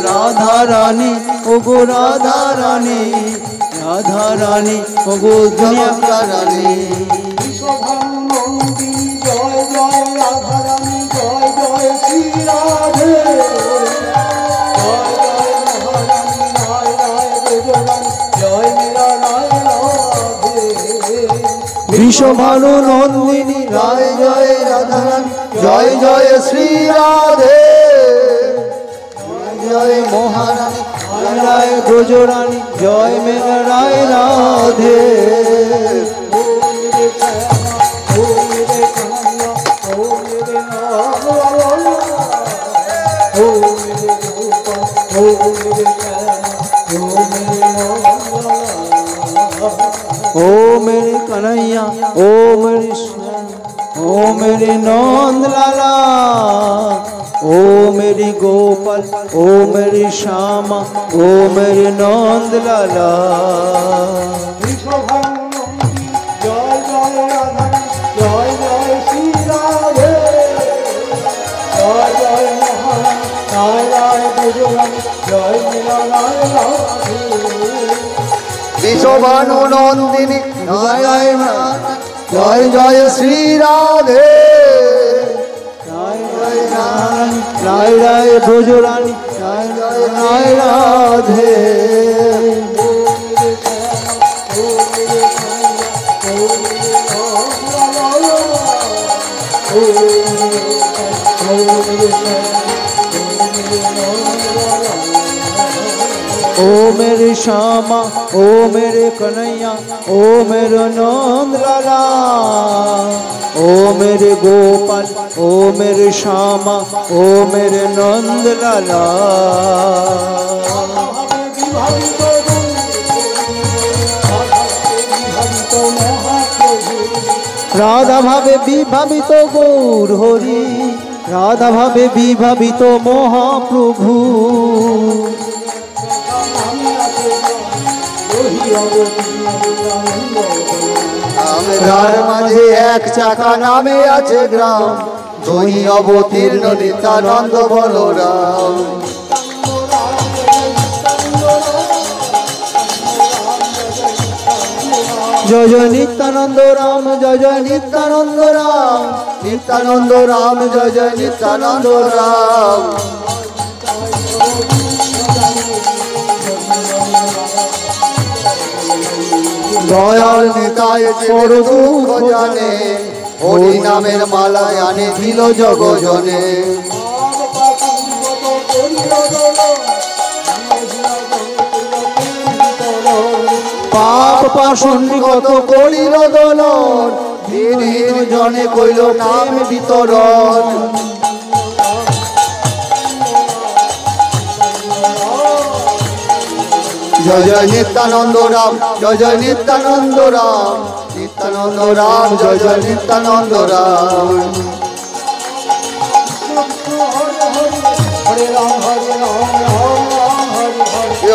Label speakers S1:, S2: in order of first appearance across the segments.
S1: राधा रानी ओगो राधा रानी, राधा रानी ओगो दुनिया का रानी।
S2: जय जय राधा रानी, जय जय श्री राधे, जय जय महारानी राय राय ब्रजरानी, जय मीरा राय राधे।
S1: विश्वभानु नंदिनी राय जय राधा रानी, जय जय श्री राधे, जय महारानी राय राय ब्रजरानी, जय मीरा राय राधे। ओ मेरे कन्हैया, ओ मेरे ओ मेरे नंद लाला, ओ मेरी गोपाल, ओ मेरी श्यामा, ओ मेरे नंद लाला।
S2: जय जय राधा, जय जय श्री राधे, जय जय महारानी राय राय ब्रजरानी, जय मीरा राय राधे।
S1: विश्वभानु नंदिनी जय जय जय जय श्री राधे, जय जय रानी राय राय ब्रजरानी, जय जय राय राधे। ओ मेरे श्यामा, ओ मेरे कन्हैया, ओ मेरे नंद लाला, ओ मेरे गोपाल, ओ मेरे श्यामा, ओ मेरे नंद लाला। राधा भावे विभावित गौर हरि, राधा भावे विभावित महाप्रभु।
S3: তার মাঝে এক চাকা নামে আছে গ্রাম, ধনী অবতীর্ণ নিত্যানন্দ বলরাম।
S1: জয় জয় নিত্যানন্দ রাম, জয় জয় নিত্যানন্দ রাম,
S3: নিত্যানন্দ রাম, জয় জয় নিত্যানন্দ রাম। দয়াল নিতাই বড় দুঃখ জানে, হরি নামের মালায় আনে দিল জগজনে।
S1: পাপ পাশন কত
S3: করিল দলন, দিনহীন জনে কইল নাম বিতরণ। জয় জয় নিত্যানন্দ রাম, জয় জয় নিত্যানন্দ রাম, নিত্যানন্দ রাম, জয় জয় নিত্যানন্দ রাম।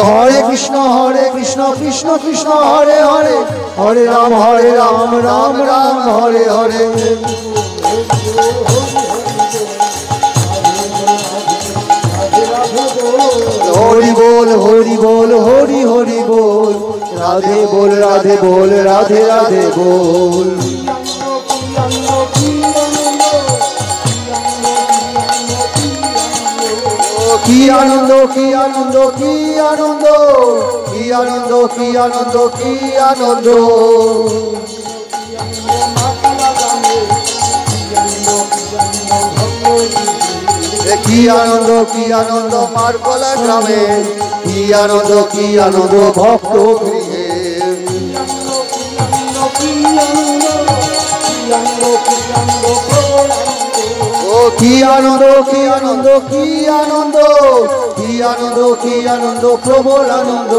S1: হরে কৃষ্ণ কৃষ্ণ কৃষ্ণ হরে হরে, হরে রাম রাম রাম হরে হরে।
S3: হরি বল হরি বল, হরি হরি বল, রাধে বল রাধে বল, রাধে রাধে বল। কি আনন্দ কি আনন্দ কি আনন্দ, কি আনন্দ কি আনন্দ কি আনন্দ। কি আনন্দ মারকলা গ্রামে, কি আনন্দ ভক্ত গৃহে। ও কি আনন্দ কি আনন্দ কি আনন্দ, কি আনন্দ কি আনন্দ প্রবল আনন্দ।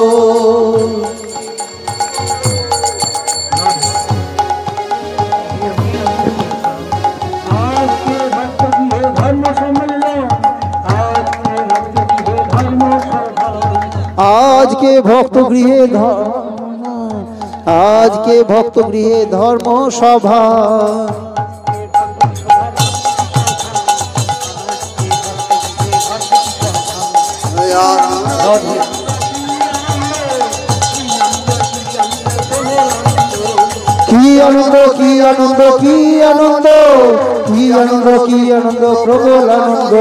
S1: आज के भक्त गृहे आज के भक्त गृहे धर्म सभा।
S2: রাধে
S1: কি আনন্দ কি আনন্দ কি আনন্দ কি আনন্দ কি আনন্দ প্রবল আনন্দ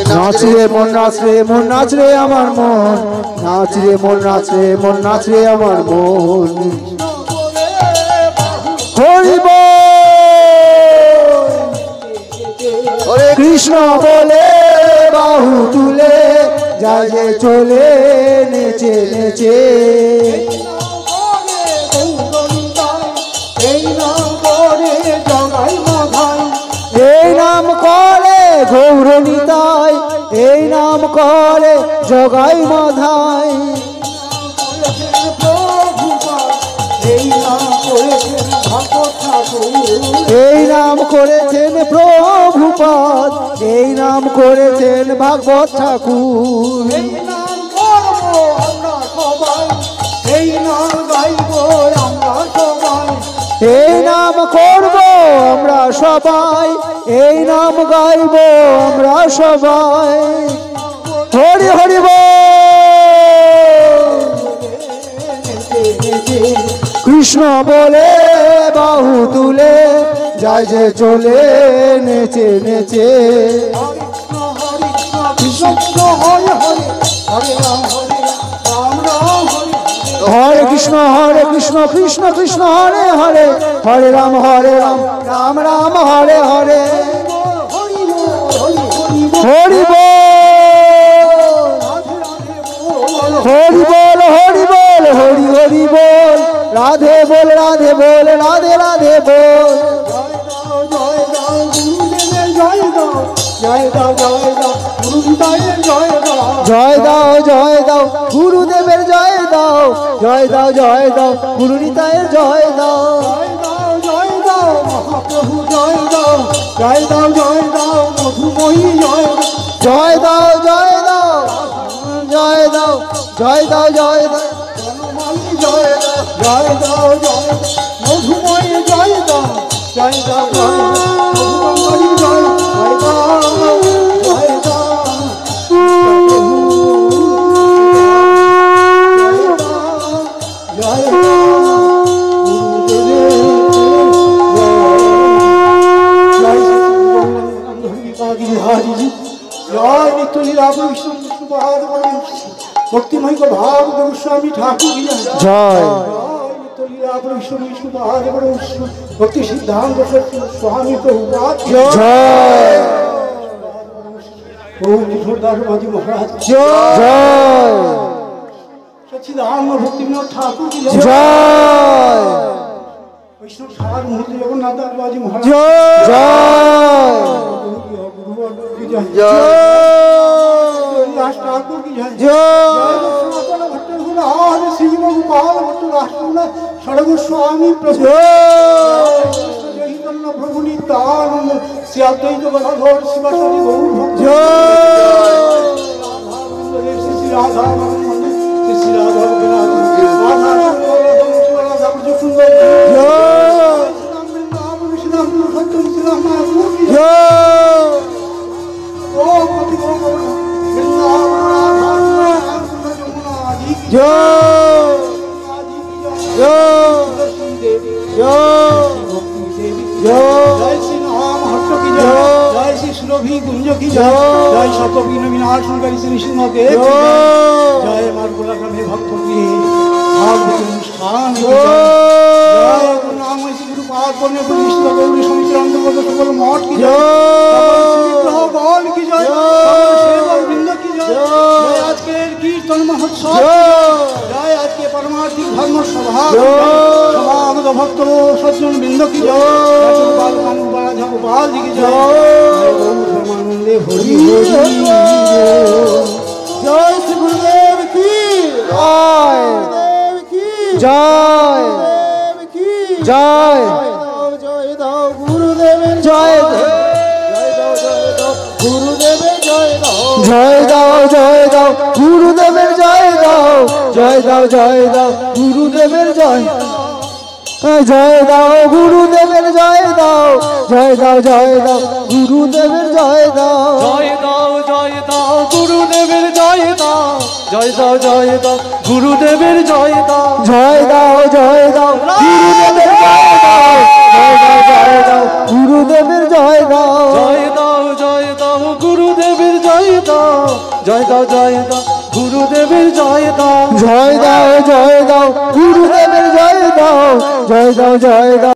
S1: নাচ রে মন নাচ রে মন নাচ রে আমার মন নাচ রে মন নাচ রে মন নাচ রে আমার মন হরি বল কৃষ্ণ বলে বাহু তুলে যায় যে চলে নেচে নেচে
S2: এই নাম করে জগাই মাধাই
S1: এই নাম করে গৌর নিতাই এই নাম করে জগাই মাধাই এই নাম করেছেন প্রভুপাদ এই নাম করেছেন ভাগবত ঠাকুর
S2: এই নাম করবো আমরা সবাই এই নাম গাইবো আমরা সবাই
S1: এই নাম করব আমরা সবাই এই নাম গাইব আমরা সবাই হরি হরি বল কৃষ্ণ বলে বাহু তুলে যায় যে চলে নেচে নেচে হরে কৃষ্ণ কৃষ্ণ কৃষ্ণ হরে হরে হরে রাম রাম রাম হরে হরে হরি বল হরি বল হরি বল হরি হরি বল রাধে বল রাধে বল রাধে রাধে বল জয় দাও জয় দাও গুরুদেবের জয় দাও জয় দাও জয় দাও গুরু নিতাইয়ের জয় দাও
S2: জয় দাও মহাপ্রভু জয় দাও জয় দাও মধুময়ী জয়
S1: জয় দাও জয় দাও জয় দাও জয় দাও জয় দাও
S2: বনমালী জয় দাও মধুময়ী জয় দাও মধুময়ী জয় দাও जय नित्य लीला विष्णु विष्णु पाद भक्तिमय को भाव गोस्वामी ठाकुर की
S1: जय
S2: नित्य लीला विष्णु विष्णु पाद भक्ति सिद्धांत स्वामी प्रभुपाद
S1: जय
S2: ओम किशोरदास बाजी महाराज
S1: जय
S2: सच्चिदानंद भक्तिविनोद ठाकुर की
S1: जय
S2: वैष्णव सार मूर्ति जगन्नाथ दास बाजी महाराज
S1: जय
S2: ठाकुर की जय
S1: जय
S2: श्री गोपाल भट्ट स्वामी प्रभु प्रभु नित्यानंद श्याद्वैत गदाधर शिवाचार्य गौर श्री राधा श्री राधा कुंज की जय जय शतविघ्न विनाशनकारी श्री सिंहदेव जय मार्गोला में भक्तों की भागवत अनुष्ठान जय गुरु नाम गुरु पाद करने पर निष्ठा गौरी समित्रांत पद सकल मठ की जय गौल की जय सेवा वृंद की जय जय आज के कीर्तन महोत्सव जय आज के परमार्थिक धर्म सभा समागत भक्त सज्जन वृंद की जय गोपाल जी की जय हरि जय श्री गुरुदेव की
S1: जय जय
S2: जय दाओ गुरुदेव
S1: जय
S2: गुरुदेव जय दाओ
S1: जय दाओ जय दाओ गुरुदेवेर जय दाओ जय दाओ गुरुदेवेर जय জয় দাও গুরুদেবের জয় দাও, জয় দাও জয় দাও গুরুদেবের জয় দাও,
S2: জয় দাও গুরুদেবের জয় দাও, জয় দাও গুরুদেবের জয় দাও,
S1: জয় দাও গুরুদেবের জয় দাও, জয় দাও গুরুদেবের জয় দাও,
S2: জয় দাও গুরুদেবের জয় দাও, জয় দাও গুরুদেবের জয় দাও,
S1: জয় দাও গুরুদেবের জয় দাও, জয় দাও